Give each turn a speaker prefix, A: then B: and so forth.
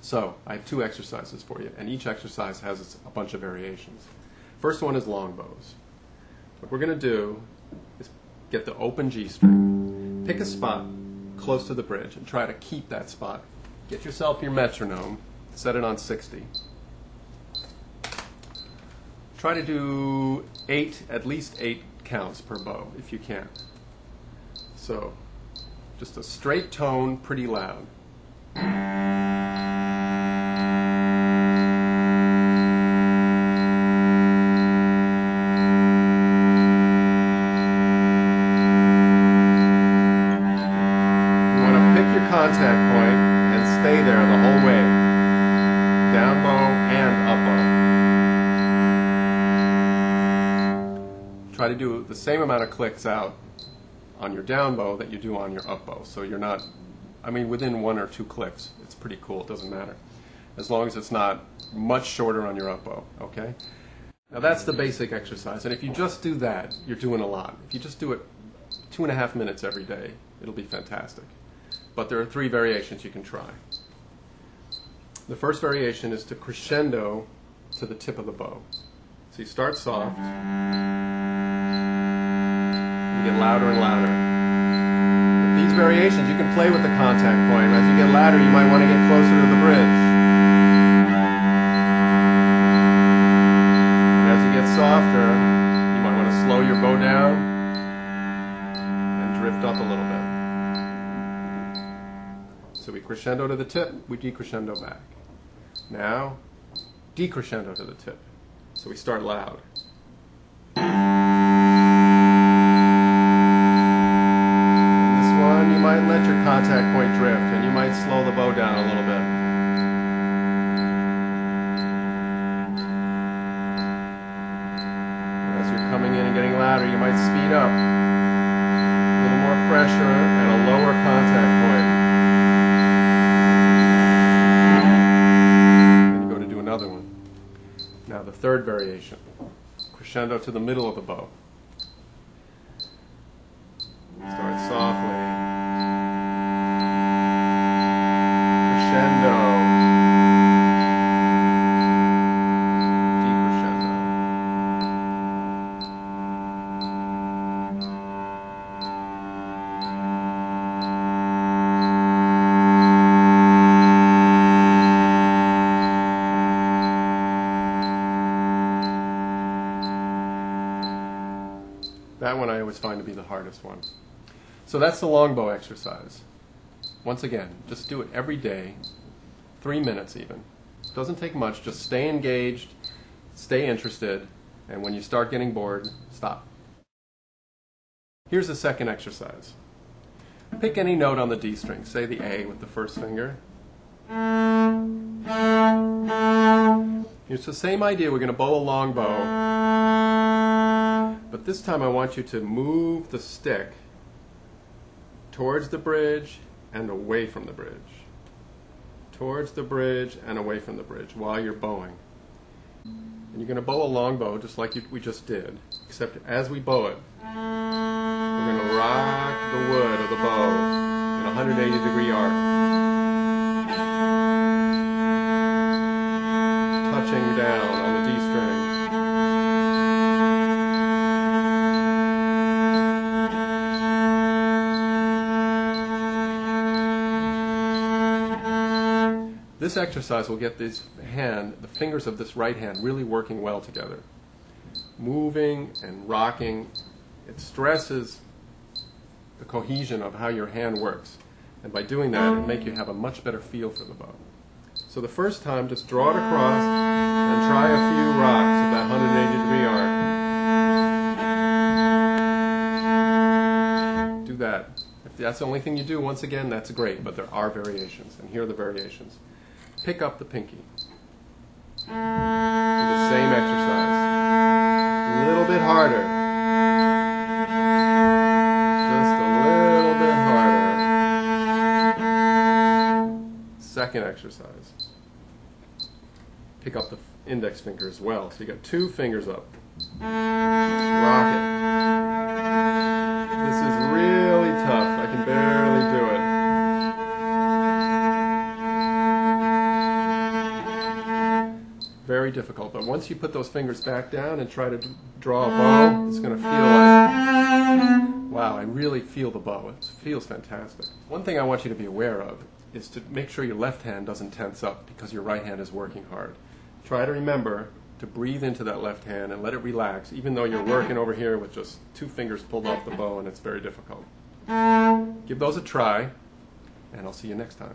A: So I have 2 exercises for you, and each exercise has a bunch of variations. First one is long bows. What we're going to do is get the open G string, pick a spot close to the bridge, and try to keep that spot. Get yourself your metronome, set it on 60. Try to do at least 8 counts per bow if you can. So just a straight tone, pretty loud. Contact point and stay there the whole way. Down bow and up bow. Try to do the same amount of clicks out on your down bow that you do on your up bow. So you're not, within 1 or 2 clicks. It's pretty cool, it doesn't matter. As long as it's not much shorter on your up bow, okay? Now that's the basic exercise. And if you just do that, you're doing a lot. If you just do it 2.5 minutes every day, it'll be fantastic. But there are 3 variations you can try. The first variation is to crescendo to the tip of the bow. So you start soft, you get louder and louder. With these variations, you can play with the contact point. As you get louder, you might want to get closer to the bridge. And as you get softer, you might want to slow your bow down and drift up a little bit. So we crescendo to the tip, we decrescendo back. Now, decrescendo to the tip. So we start loud. In this one, you might let your contact point drift, and you might slow the bow down a little bit. And as you're coming in and getting louder, you might speed up. A little more pressure and a lower contact point. Another one. Now the third variation, crescendo to the middle of the bow. Start softly. Crescendo. Decrescendo. That one I always find to be the hardest one. So that's the long bow exercise. Once again, just do it every day, 3 minutes even. Doesn't take much, just stay engaged, stay interested, and when you start getting bored, stop. Here's the second exercise. Pick any note on the D string, say the A with the first finger. It's the same idea, we're going to bow a long bow. But this time I want you to move the stick towards the bridge and away from the bridge. Towards the bridge and away from the bridge while you're bowing. And you're going to bow a long bow just like we just did, except as we bow it, we're going to rock the wood of the bow in a 180-degree arc. Touching down on the D string. This exercise will get this hand, the fingers of this right hand, really working well together. Moving and rocking, it stresses the cohesion of how your hand works. And by doing that, it'll make you have a much better feel for the bow. So the first time, just draw it across and try a few rocks of that 180-degree arc. Do that. If that's the only thing you do, once again, that's great, but there are variations, and here are the variations. Pick up the pinky. Do the same exercise. A little bit harder. Just a little bit harder. Second exercise. Pick up the index finger as well. So you got 2 fingers up. Rock it. This is really tough. I can barely do it. very difficult. But once you put those fingers back down and try to draw a bow, it's going to feel like, wow, I really feel the bow. It feels fantastic. One thing I want you to be aware of is to make sure your left hand doesn't tense up because your right hand is working hard. Try to remember to breathe into that left hand and let it relax, even though you're working over here with just 2 fingers pulled off the bow and it's very difficult. Give those a try, and I'll see you next time.